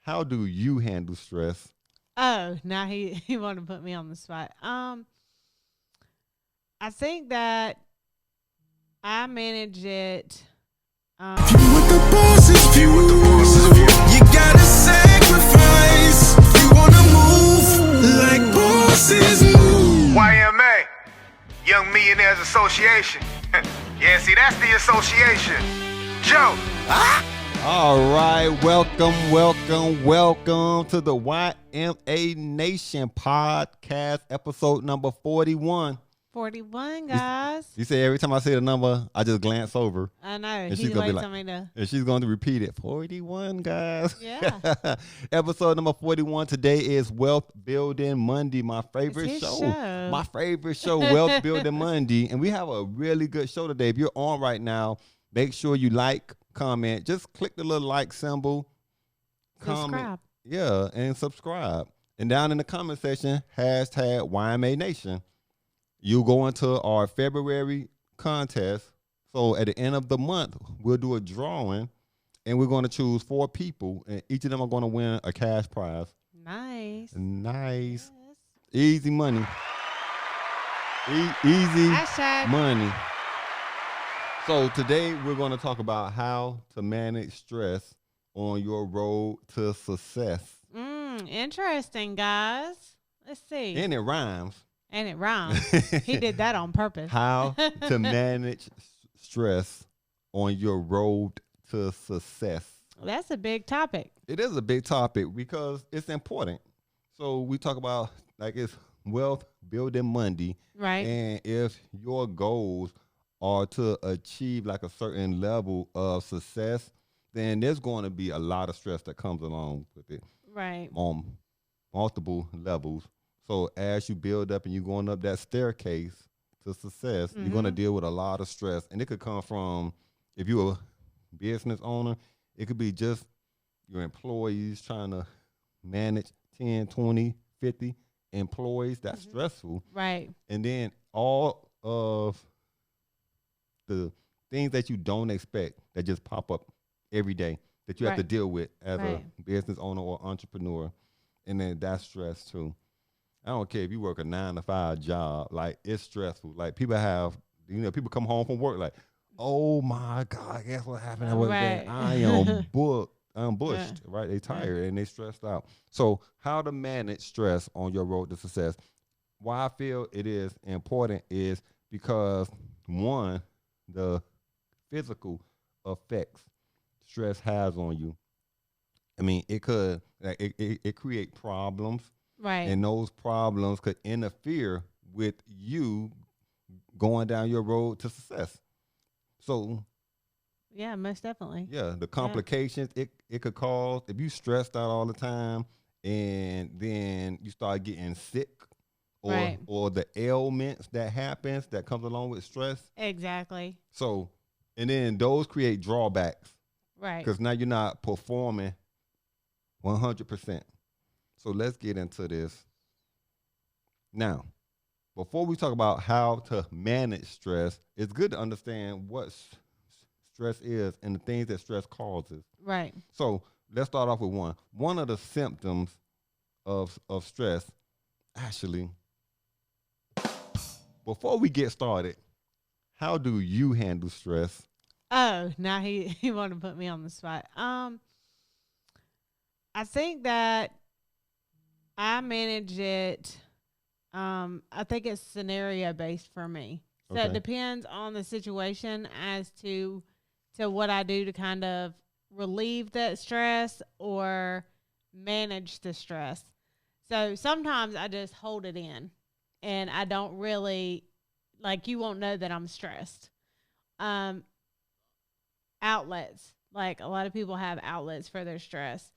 how do you handle stress? Oh, now he wanted to put me on the spot. I think that I manage it. If you want the boss's view, you gotta sacrifice. You wanna move like bosses move. YMA, Young Millionaires Association. Yeah, see, that's the association. Joe. All right, welcome to the YMA Nation podcast, episode number 41. 41, guys. You say every time I say the number, I just glance over. I know. And He's she's gonna be waiting like, for me to. and she's going to repeat it. 41, guys. Yeah. Episode number 41 today is Wealth Building Monday, my favorite It's his show. show. My favorite show, Wealth Building Monday. And we have a really good show today. If you're on right now, make sure you like, comment. Just click the little like symbol. Comment. Subscribe. Yeah, and subscribe. And down in the comment section, hashtag YMA Nation. You go into our February contest. So at the end of the month, we'll do a drawing, and we're going to choose 4 people, and each of them are going to win a cash prize. Nice. Nice. Yes. Easy money. Easy Hashtag. money. So today we're going to talk about how to manage stress on your road to success. Interesting, guys. Let's see. And it rhymes. And it rhymes. He did that on purpose. How to manage stress on your road to success. That's a big topic. It is a big topic because it's important. So we talk about like it's Wealth Building Monday. Right. And if your goals are to achieve like a certain level of success, then there's going to be a lot of stress that comes along with it Right. on multiple levels. So as you build up and you're going up that staircase to success, you're going to deal with a lot of stress. And it could come from, if you're a business owner, it could be just your employees trying to manage 10, 20, 50 employees. That's stressful. Right. And then all of the things that you don't expect that just pop up every day that you have to Right. deal with as Right. a business owner or entrepreneur. And then that's stress too. I don't care if you work a 9-to-5 job, like it's stressful. Like people have, people come home from work like, oh my God, guess what happened? Right. I am ambushed, Yeah. right? They tired and they stressed out. So how to manage stress on your road to success? Why I feel it is important is because one, the physical effects stress has on you. I mean, it could, like, it create problems. Right. And those problems could interfere with you going down your road to success. So, Yeah, most definitely. yeah, the complications it could cause, if you stressed out all the time and then you start getting sick or Right. or the ailments that happens that comes along with stress. Exactly. So, and then those create drawbacks Right. because now you're not performing 100%. So let's get into this. Now, before we talk about how to manage stress, it's good to understand what stress is and the things that stress causes. Right. So let's start off with one. One of the symptoms of stress, actually, before we get started, how do you handle stress? Oh, now he wanted to put me on the spot. I think that I manage it. I think it's scenario based for me. So Okay. it depends on the situation as to what I do to kind of relieve that stress or manage the stress. So sometimes I just hold it in and I don't really, like, you won't know that I'm stressed. Outlets, like a lot of people have outlets for their stress.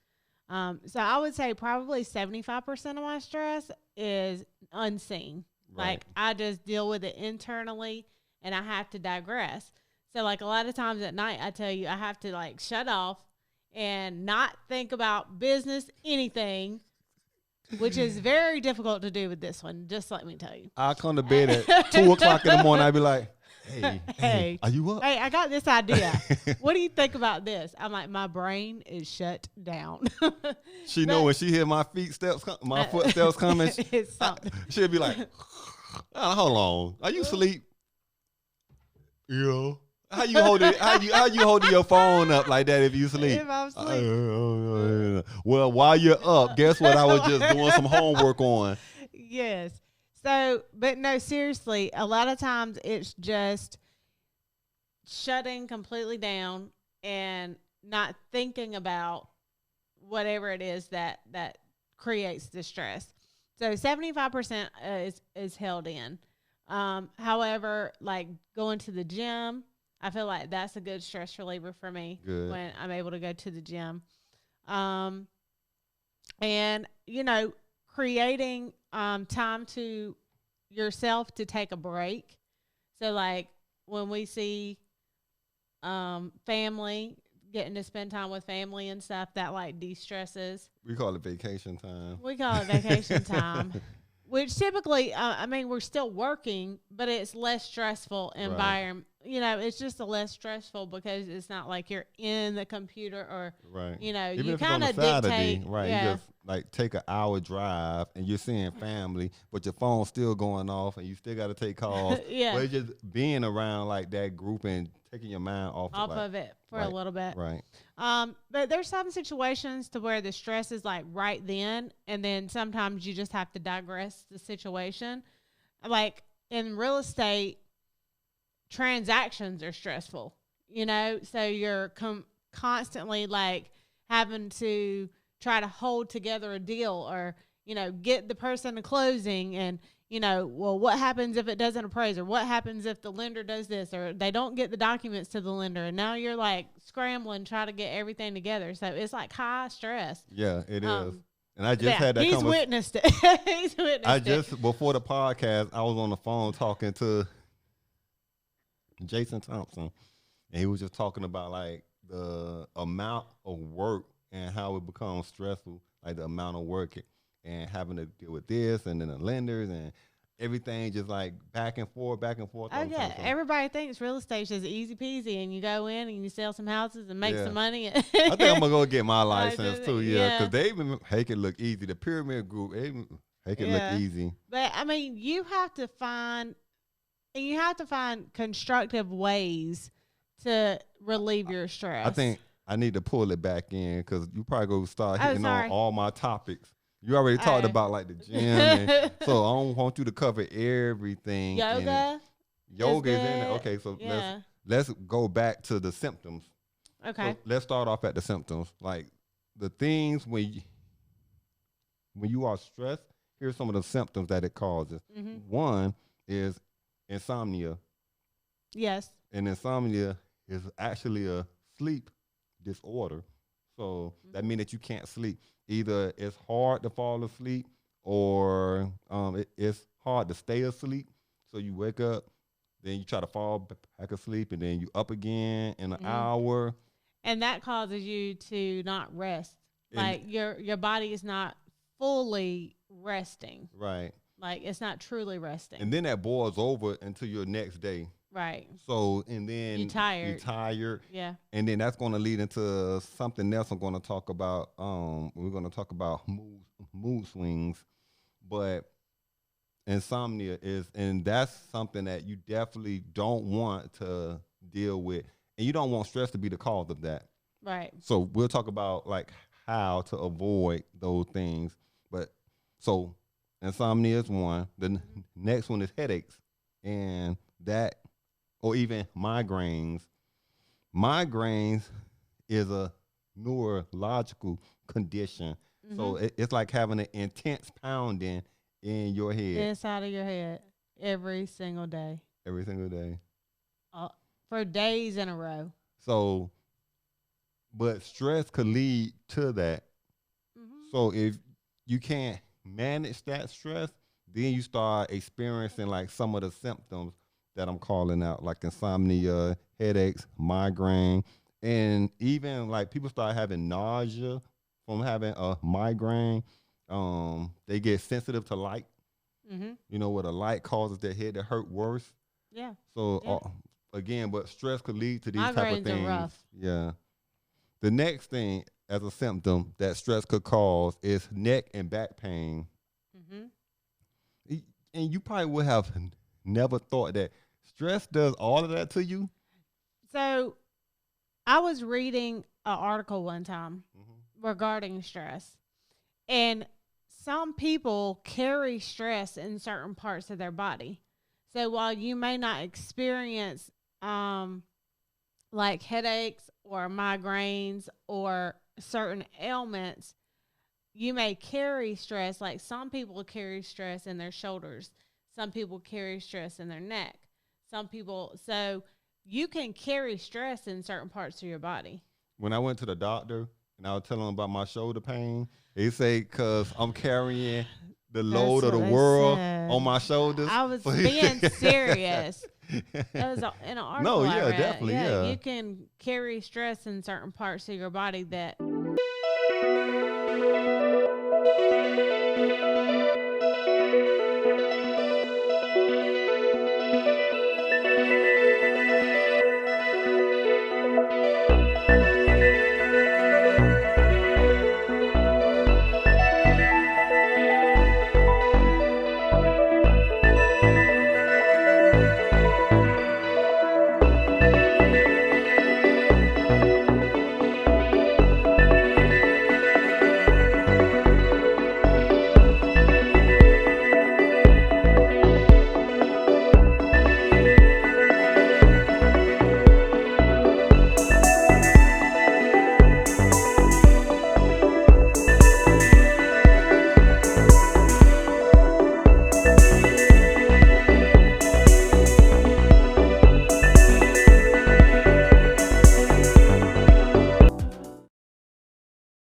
So I would say probably 75% of my stress is unseen. Right. Like I just deal with it internally and I have to digress. So like a lot of times at night, I tell you, I have to like shut off and not think about business, anything, which is very difficult to do with this one. Just let me tell you. I come to bed at 2 o'clock in the morning. I'd be like, Hey, are you up? Hey, I got this idea. What do you think about this? I'm like, my brain is shut down. She know when she hear my my footsteps coming, It's something. she'll be like, hold on, are you asleep? Yeah. How you holding your phone up like that if you sleep? If I'm asleep. Well, while you're up, guess what? I was just doing some homework on. Yes. So, but no, seriously, a lot of times it's just shutting completely down and not thinking about whatever it is that creates the stress. So 75% is held in. However, like going to the gym, I feel like that's a good stress reliever for me when I'm able to go to the gym. And, creating time to yourself to take a break. So, like, when we see family, getting to spend time with family and stuff, that, like, de-stresses. We call it vacation time. We call it vacation time. Which typically, we're still working, but it's less stressful environment. Right. It's just a less stressful because it's not like you're in the computer or, Even you kind of dictate. Right. Yeah. You just like take an hour drive and you're seeing family, but your phone's still going off and you still got to take calls. Yeah. But it's just being around like that group and taking your mind off of it for a little bit. Right. But there's some situations to where the stress is like right then, and then sometimes you just have to digress the situation. Like in real estate, transactions are stressful, so you're constantly like having to try to hold together a deal or, get the person to closing and, well, what happens if it doesn't appraise, or what happens if the lender does this, or they don't get the documents to the lender, and now you're like scrambling, try to get everything together. So it's like high stress. Yeah, it is. And I just had that He's witnessed it. He's witnessed it. Before the podcast, I was on the phone talking to Jason Thompson, and he was just talking about like the amount of work and how it becomes stressful, like the amount of work and having to deal with this and then the lenders and everything just like back and forth. Oh, yeah. Everybody thinks real estate is just easy peasy, and you go in and you sell some houses and make some money. I think I'm going to go get my license too, because they even make it look easy. The Pyramid Group, they make it look easy. But, you have to find constructive ways to relieve your stress. I think I need to pull it back in because you probably go start hitting on all my topics. You already talked about like the gym, so I don't want you to cover everything. Yoga is in there. Okay, so let's go back to the symptoms. Okay, so let's start off at the symptoms. Like the things when you are stressed. Here's some of the symptoms that it causes. Mm-hmm. One is insomnia. Yes, and insomnia is actually a sleep disorder. So that means that you can't sleep. Either it's hard to fall asleep or it's hard to stay asleep. So you wake up, then you try to fall back asleep, and then you up again in an hour. And that causes you to not rest. Like your body is not fully resting. Right. Like it's not truly resting. And then that boils over into your next day. Right. So, and then you're tired. Yeah. And then that's going to lead into something else I'm going to talk about. We're going to talk about mood swings, but insomnia and that's something that you definitely don't want to deal with. And you don't want stress to be the cause of that. Right. So we'll talk about like how to avoid those things. But so insomnia is one. The next one is headaches. And that, or even migraines. Migraines is a neurological condition. Mm-hmm. So it's like having an intense pounding in your head. Inside of your head. Every single day. Every single day. For days in a row. So, but stress could lead to that. Mm-hmm. So if you can't manage that stress, then you start experiencing like some of the symptoms that I'm calling out, like insomnia, headaches, migraine, and even like people start having nausea from having a migraine. They get sensitive to light. Mm-hmm. Where the light causes their head to hurt worse. Yeah. So Yeah. again, but stress could lead to these type of Migraines things. are rough. Yeah. The next thing as a symptom that stress could cause is neck and back pain. Mm-hmm. And you probably would have never thought that stress does all of that to you. So I was reading an article one time regarding stress, and some people carry stress in certain parts of their body. So while you may not experience like headaches or migraines or certain ailments, you may carry stress. Like some people carry stress in their shoulders. Some people carry stress in their neck. Some people, so you can carry stress in certain parts of your body. When I went to the doctor and I was telling him about my shoulder pain, they say because I'm carrying the load of the world on my shoulders. I was being serious. That was in an article I read. Definitely, yeah. You can carry stress in certain parts of your body that.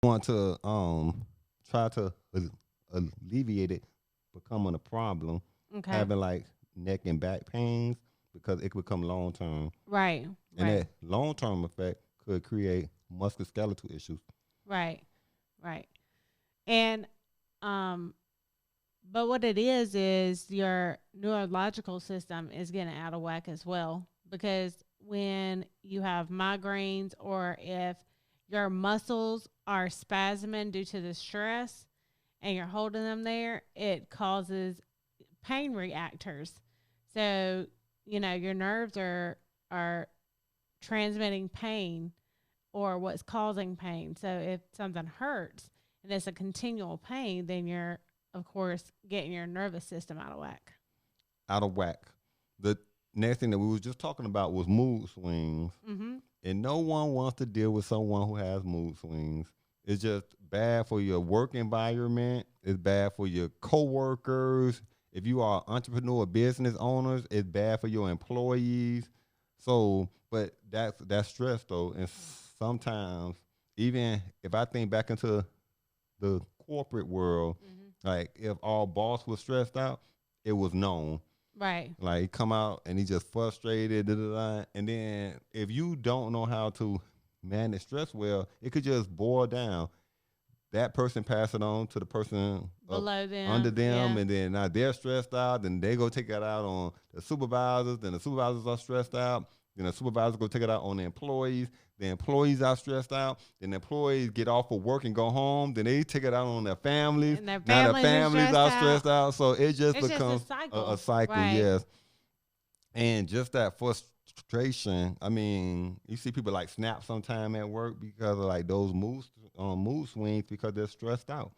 Want to try to alleviate it becoming a problem, Okay. having like neck and back pains, because it could become long term, Right. and that long term effect could create musculoskeletal issues. Right. Right. And but what it is your neurological system is getting out of whack as well, because when you have migraines or if your muscles are spasming due to the stress and you're holding them there, it causes pain reactors. So, your nerves are transmitting pain or what's causing pain. So if something hurts and it's a continual pain, then you're, of course, getting your nervous system out of whack. Out of whack. The next thing that we was just talking about was mood swings. Mm-hmm. And no one wants to deal with someone who has mood swings. It's just bad for your work environment. It's bad for your coworkers. If you are entrepreneur business owners, it's bad for your employees. So, but that's stress though. And sometimes, even if I think back into the corporate world, like if our boss was stressed out, it was known. Right. Like he come out and he just frustrated, and then if you don't know how to manage stress well, it could just boil down. That person pass it on to the person below them, under them, and then now they're stressed out, then they go take it out on the supervisors, then the supervisors are stressed out, then the supervisors go take it out on the employees. The employees are stressed out. Then the employees get off of work and go home. Then they take it out on their families. And their now the families are stressed stressed out. So it just it's becomes just a a cycle, right. yes. And just that frustration. I mean, you see people like snap sometime at work because of like those mood swings because they're stressed out.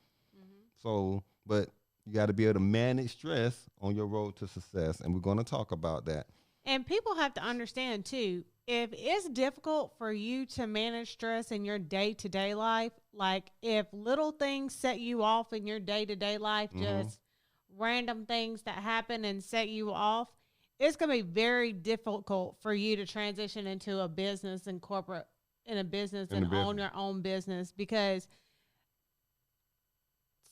So, but you got to be able to manage stress on your road to success. And we're going to talk about that. And people have to understand too, if it's difficult for you to manage stress in your day-to-day life, like if little things set you off in your day-to-day life, just random things that happen and set you off, it's going to be very difficult for you to transition into a business and corporate in a business and own your own business, because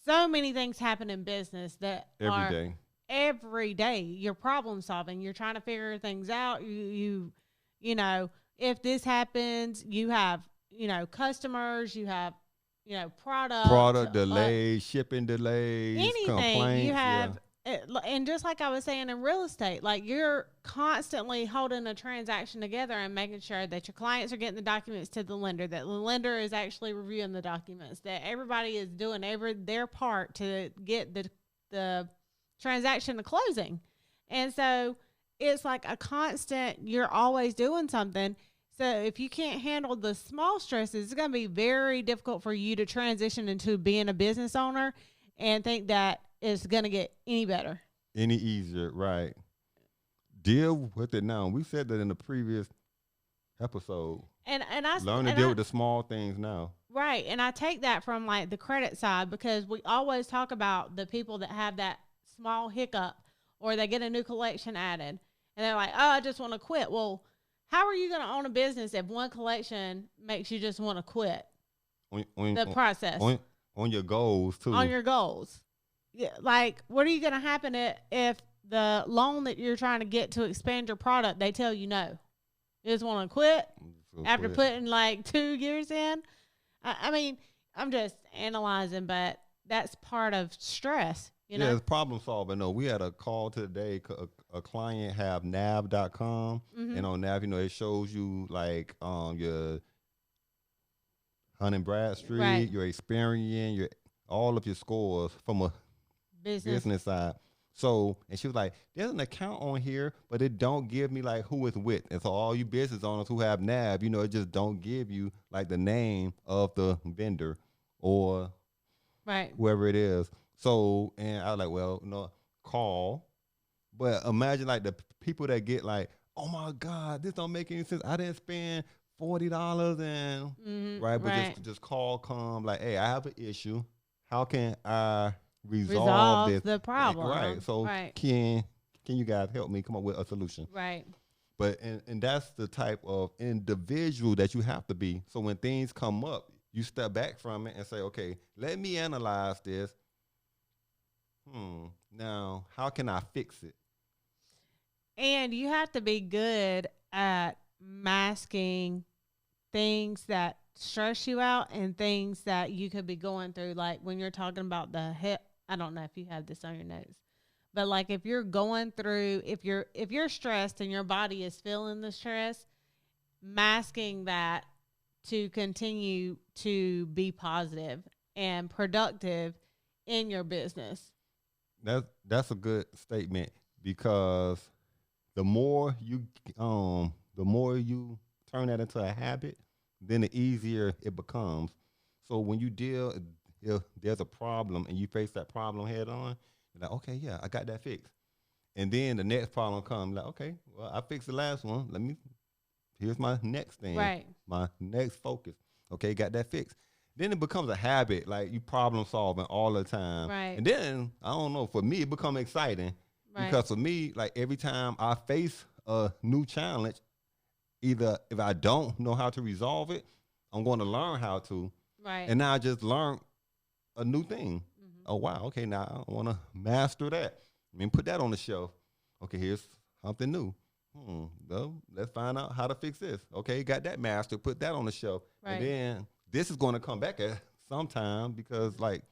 so many things happen in business that every day you're problem solving. You're trying to figure things out. You know, if this happens, you have, customers, you have, product delays, shipping delays, anything. complaints. You have and just like I was saying in real estate, like you're constantly holding a transaction together and making sure that your clients are getting the documents to the lender, that the lender is actually reviewing the documents, that everybody is doing their part to get the transaction to closing. And so it's like a constant, you're always doing something. So if you can't handle the small stresses, it's going to be very difficult for you to transition into being a business owner and think that it's going to get any better. Any easier, right. Deal with it now. We said that in the previous episode. And I learn to deal with the small things now. Right. And I take that from like the credit side, because we always talk about the people that have that small hiccup or they get a new collection added and they're like, oh, I just want to quit. Well, how are you going to own a business if one collection makes you just want to quit the process? On your goals, too. On your goals. Yeah, like, what are you going to happen if the loan that you're trying to get to expand your product, they tell you no? You just want to quit after putting like 2 years in? I mean, I'm just analyzing, but that's part of stress. You know? It's problem solving. No, we had a call today. A client have nav.com, and on nav, it shows you like your Hunt and Bradstreet, right, your Experian, all of your scores from a business side. So, and she was like, there's an account on here, but it don't give me like who it's with. And so all you business owners who have nav, it just don't give you like the name of the vendor or right, whoever it is. So, and I was like, well, call. But imagine like the people that get like, oh my God, this don't make any sense. I didn't spend $40 and right, but just call, come like, hey, I have an issue. How can I resolve this? The problem? Right. So can you guys help me come up with a solution? Right. But and that's the type of individual that you have to be. So when things come up, you step back from it and say, okay, let me analyze this. Now, how can I fix it? And you have to be good at masking things that stress you out and things that you could be going through. Like when you're talking about the hip, I don't know if you have this on your notes, but like if you're going through, if you're stressed and your body is feeling the stress, masking that to continue to be positive and productive in your business. That's a good statement, because the more you turn that into a habit, then the easier it becomes. So when you if there's a problem and you face that problem head on, you're like, okay, yeah, I got that fixed. And then the next problem comes, like, okay, well, I fixed the last one. Here's my next thing. Right. My next focus. Okay, got that fixed. Then it becomes a habit, like you problem solving all the time. Right. And then, I don't know, for me, it becomes exciting. Right. Because for me, like every time I face a new challenge, either if I don't know how to resolve it, I'm going to learn how to. Right. And now I just learned a new thing. Oh, wow. Okay, now I want to master that. Put that on the shelf. Okay, here's something new. Well, let's find out how to fix this. Okay, got that mastered. Put that on the shelf. Right. And then this is going to come back at some time, because, like,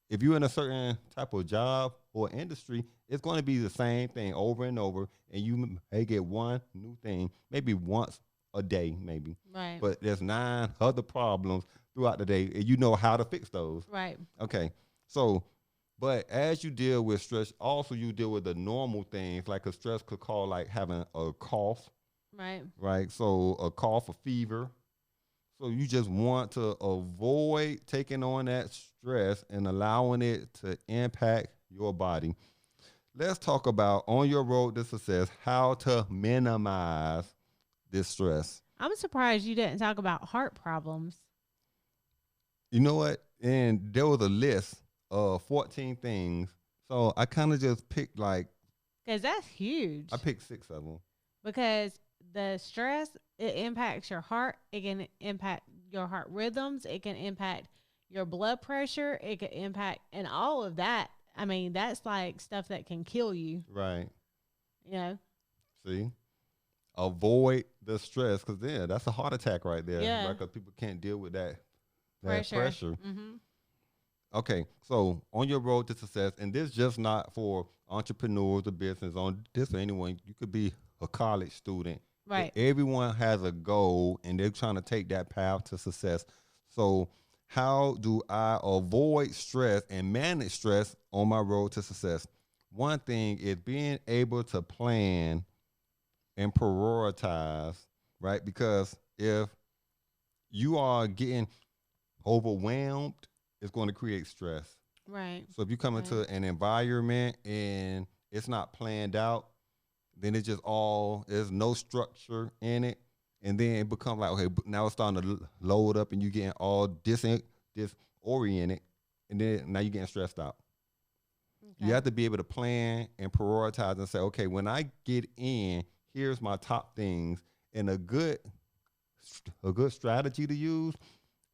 if you're in a certain type of job or industry, it's going to be the same thing over and over, and you may get one new thing, maybe once a day, maybe. Right. But there's 9 other problems throughout the day, and you know how to fix those. Right. Okay. So, but as you deal with stress, also you deal with the normal things, like a stress could call like having a cough. Right. Right. So a cough, a fever. So you just want to avoid taking on that stress and allowing it to impact your body. Let's talk about, on your road to success, how to minimize this stress. I'm surprised you didn't talk about heart problems. You know what? And there was a list of 14 things. So I kind of just picked because that's huge. I picked 6 of them. Because the stress, it impacts your heart. It can impact your heart rhythms. It can impact your blood pressure. It can impact, and all of that. I mean, that's like stuff that can kill you. Right. You know? See? Avoid the stress, because that's a heart attack right there. Yeah. Right? Because people can't deal with that pressure. Mm-hmm. Okay, so on your road to success, and this just not for entrepreneurs or business, on this for anyone. You could be a college student. Right. Everyone has a goal, and they're trying to take that path to success. So, how do I avoid stress and manage stress on my road to success? One thing is being able to plan and prioritize, right? Because if you are getting overwhelmed, it's going to create stress. Right. So if you come into an environment and it's not planned out, then it's just all, there's no structure in it. And then it becomes like, okay, now it's starting to load up and you're getting all disoriented. And then now you're getting stressed out. Okay. You have to be able to plan and prioritize and say, okay, when I get in, here's my top things. And a good strategy to use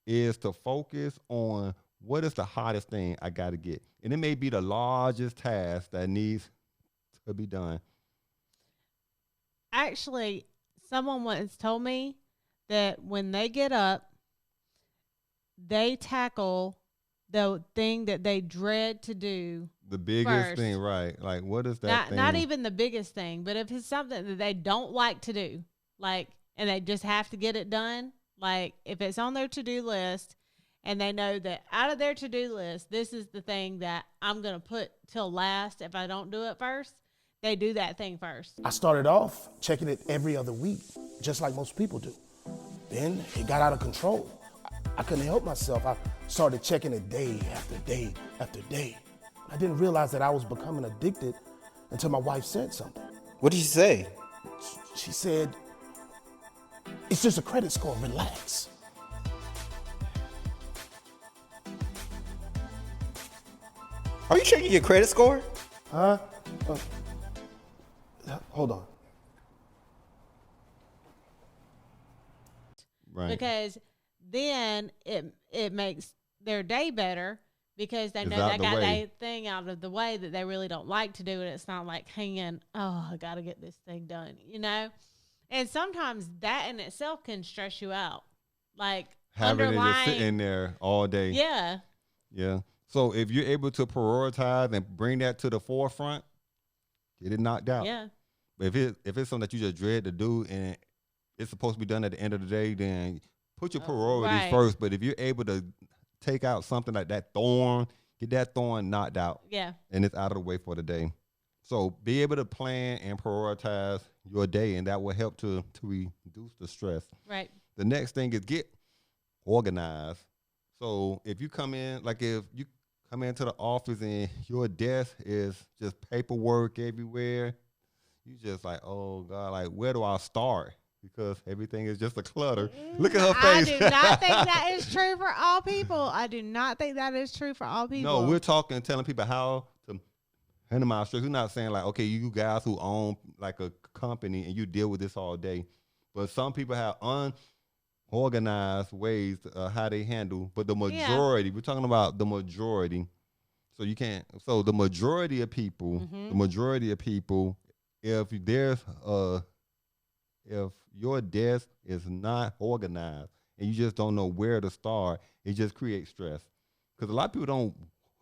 is to focus on what is the hottest thing I got to get. And it may be the largest task that needs to be done. Actually, someone once told me that when they get up, they tackle the thing that they dread to do. The biggest first. thing, right? Like, what is that thing? Not even the biggest thing, but if it's something that they don't like to do, like, and they just have to get it done, like if it's on their to-do list and they know that out of their to-do list, this is the thing that I'm going to put till last if I don't do it first, they do that thing first. I started off checking it every other week, just like most people do. Then it got out of control. I couldn't help myself. I started checking it day after day after day. I didn't realize that I was becoming addicted until my wife said something. What did she say? She said, "It's just a credit score, relax." Are you checking your credit score? Huh? Hold on. Right. Because then it makes their day better because they It's know out they the got way. that thing out of the way that they really don't like to do. And it's not like hanging, oh, I got to get this thing done, you know? And sometimes that in itself can stress you out. Like Having it just underlying. sitting there all day. Yeah. Yeah. So if you're able to prioritize and bring that to the forefront, get it knocked out. Yeah. But if it's something that you just dread to do and it's supposed to be done at the end of the day, then put your priorities right. first. But if you're able to take out something like that thorn, get that thorn knocked out. Yeah. And it's out of the way for the day. So be able to plan and prioritize your day, and that will help to reduce the stress. Right. The next thing is get organized. So if you come in, like if you come into the office and your desk is just paperwork everywhere, you just like, oh God, like where do I start? Because everything is just a clutter. Look at her I face. do not think that is true for all people. I do not think that is true for all people. No, we're talking, telling people how to minimize stress. We're not saying like, okay, you guys who own like a company and you deal with this all day. But some people have unorganized ways how they handle. But the majority, we're talking about the majority. So you can't. So the majority of people, if there's if your desk is not organized and you just don't know where to start, it just creates stress. Because a lot of people don't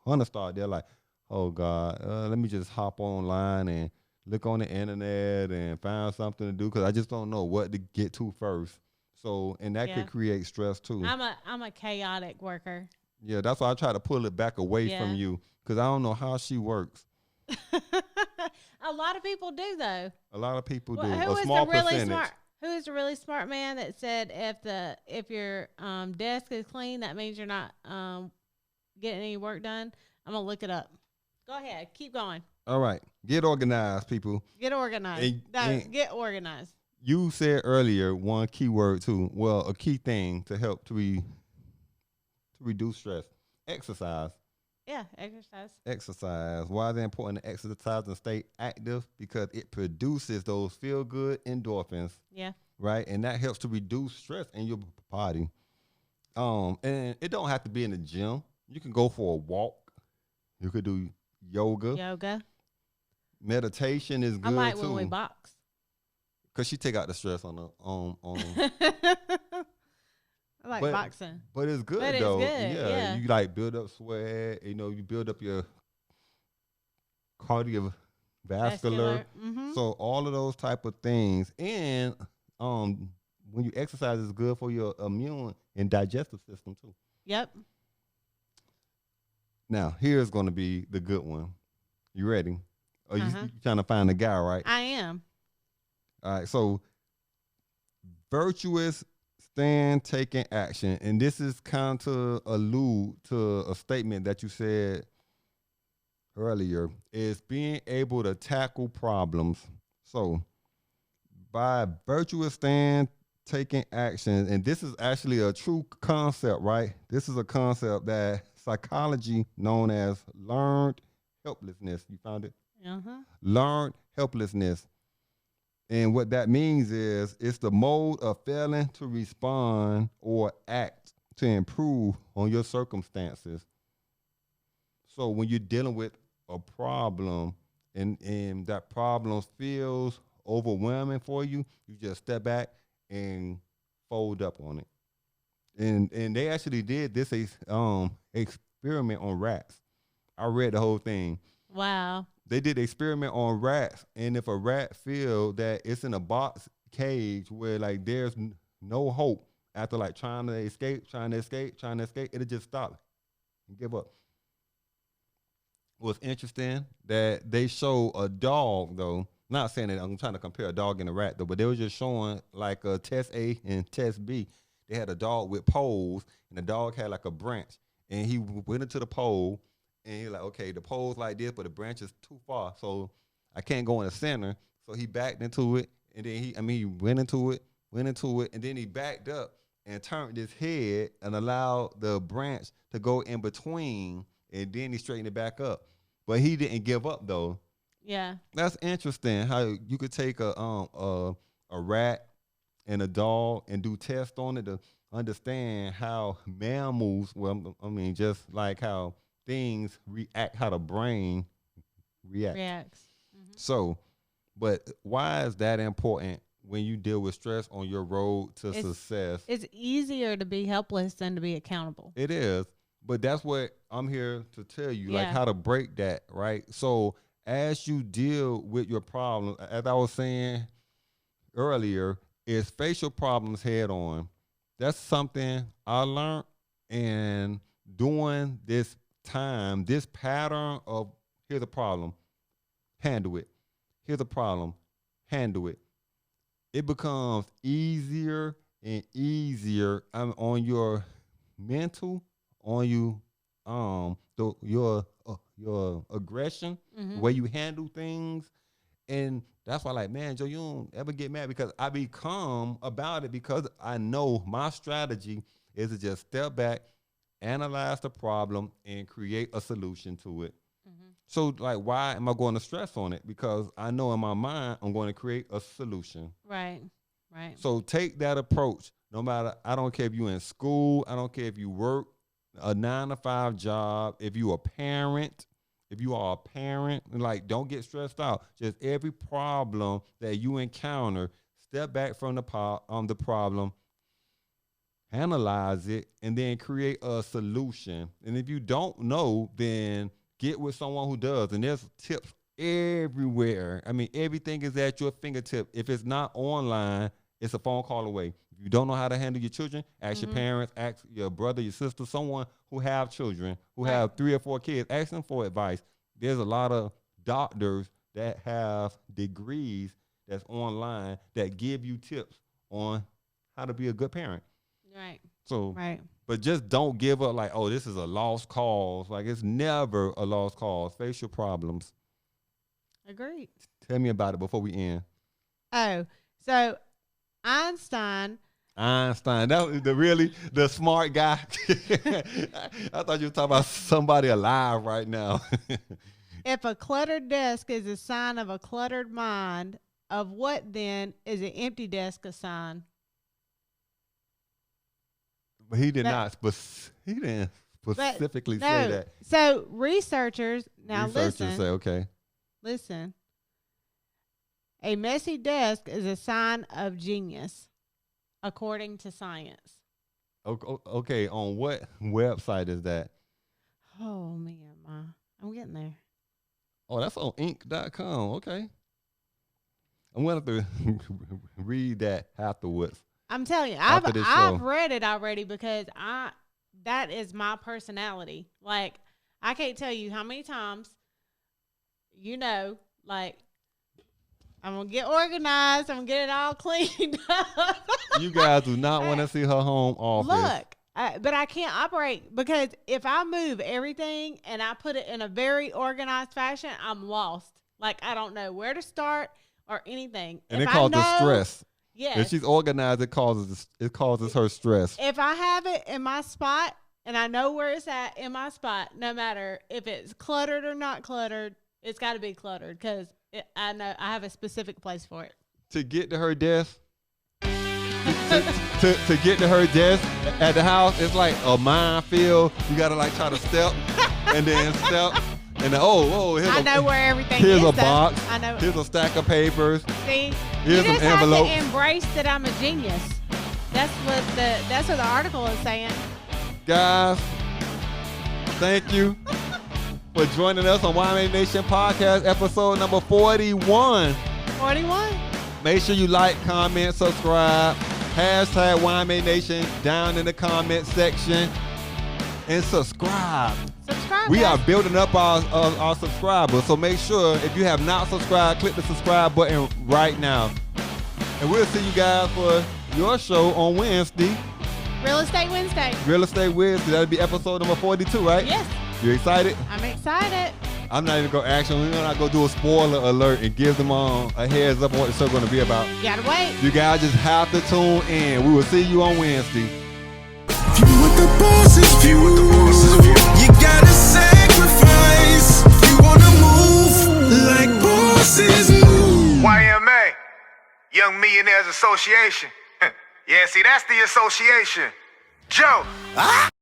want to start. They're like, oh God, let me just hop online and look on the internet and find something to do because I just don't know what to get to first. So, and that could create stress too. I'm a chaotic worker. Yeah, that's why I try to pull it back away from you because I don't know how she works. A lot of people do though. A lot of people do. Who A is small the really percentage. smart? Who is the really smart man that said if your desk is clean, that means you're not getting any work done? I'm gonna look it up. Go ahead, keep going. All right, get organized, people. Get organized. Get organized. You said earlier one key word too. Well, a key thing to help to reduce stress: exercise. Yeah, exercise. Exercise. Why is it important to exercise and stay active? Because it produces those feel-good endorphins. Yeah. Right, and that helps to reduce stress in your body. And it don't have to be in the gym. You can go for a walk. You could do yoga. Meditation is good I like too. when we box. Cause she take out the stress on the I like But- boxing. But it's good But it's though. good, yeah. You like build up sweat. You know, you build up your cardiovascular. Mm-hmm. So all of those type of things, and when you exercise, it's good for your immune and digestive system too. Yep. Now, here's going to be the good one. You ready? Are you trying to find the guy, right? I am. All right. So, virtuous stand taking action, and this is kind of to allude to a statement that you said earlier, is being able to tackle problems. So, by virtuous stand taking action, and this is actually a true concept, right? This is a concept that psychology known as learned helplessness. You found it? Uh-huh. Learned helplessness. And what that means is it's the mode of failing to respond or act to improve on your circumstances. So when you're dealing with a problem and that problem feels overwhelming for you, you just step back and fold up on it. And they actually did this experiment on rats. I read the whole thing. Wow. They did the experiment on rats, and if a rat feel that it's in a box cage where like there's no hope after like trying to escape, it'll just stop and give up. What's interesting that they show a dog though. Not saying that I'm trying to compare a dog and a rat though, but they were just showing like a test A and test B. They had a dog with poles, and the dog had like a branch, and he went into the pole. And he's like, okay, the pole's like this, but the branch is too far, so I can't go in the center. So he backed into it, and then he went into it, and then he backed up and turned his head and allowed the branch to go in between, and then he straightened it back up. But he didn't give up though. Yeah. That's interesting how you could take a rat and a dog and do tests on it to understand how mammals, just like how things react, how the brain reacts. Mm-hmm. So, but why is that important when you deal with stress on your road to success? It's easier to be helpless than to be accountable. It is, but that's what I'm here to tell you, like Yeah. how to break that, right? So as you deal with your problems, as I was saying earlier, is facial problems head on. That's something I learned, and doing this time, this pattern of here's a problem, handle it. Here's a problem, handle it. It becomes easier and easier on your mental, on you, your aggression, the way you handle things. And that's why, like, man, Joe, you don't ever get mad, because I become about it, because I know my strategy is to just step back, analyze the problem, and create a solution to it. So, like, why am I going to stress on it? Because I know in my mind I'm going to create a solution. Right. Right. So take that approach. No matter, I don't care if you're in school, I don't care if you work a 9-to-5 job, if you a parent, if you are a parent, like, don't get stressed out. Just every problem that you encounter, step back from the problem, analyze it, and then create a solution. And if you don't know, then get with someone who does. And there's tips everywhere. I mean, everything is at your fingertip. If it's not online, it's a phone call away. If you don't know how to handle your children, ask your parents, ask your brother, your sister, someone who have children, who have 3 or 4 kids. Ask them for advice. There's a lot of doctors that have degrees that's online that give you tips on how to be a good parent. Right. So, Right. but just don't give up like, oh, this is a lost cause. Like, it's never a lost cause. Face your problems. Agreed. Tell me about it before we end. Oh, so Einstein. That was the smart guy. I thought you were talking about somebody alive right now. If a cluttered desk is a sign of a cluttered mind, of what then is an empty desk a sign? But he didn't specifically say that. So researchers Researchers say, okay. Listen. A messy desk is a sign of genius, according to science. Okay, on what website is that? Oh man, I'm getting there. Oh, that's on Inc.com. Okay. I'm gonna have to read that afterwards. I'm telling you, After this I've show. read it already because that is my personality. Like, I can't tell you how many times, like, I'm gonna get organized. I'm gonna get it all cleaned up. You guys do not want to see her home office. Look, but I can't operate because if I move everything and I put it in a very organized fashion, I'm lost. Like, I don't know where to start or anything. And if it causes stress. Yes. If she's organized, it causes her stress. If I have it in my spot and I know where it's at in my spot, no matter if it's cluttered or not cluttered, it's got to be cluttered because I know I have a specific place for it. To get to her desk, to get to her desk at the house, it's like a minefield. You gotta like try to step and then step. And then, here's I know where everything is. Here's a though. box. I know. Here's a stack of papers. See, Here's you just some envelopes. have to embrace that I'm a genius. That's what the article is saying. Guys, thank you for joining us on YMA Nation podcast, episode number 41. 41. Make sure you like, comment, subscribe. Hashtag YMA Nation down in the comment section. And subscribe. We are building up our subscribers. So make sure if you have not subscribed, click the subscribe button right now. And we'll see you guys for your show on Wednesday. Real Estate Wednesday. Real Estate Wednesday. That'll be episode number 42, right? Yes. You excited? I'm excited. I'm not even going to action. We're not going to do a spoiler alert and give them a heads up on what the show's going to be about. You gotta wait. You guys just have to tune in. We will see you on Wednesday. View what the boss's view. You gotta sacrifice. You wanna move like bosses move. YMA, Young Millionaires Association. Yeah, see, that's the association. Joe.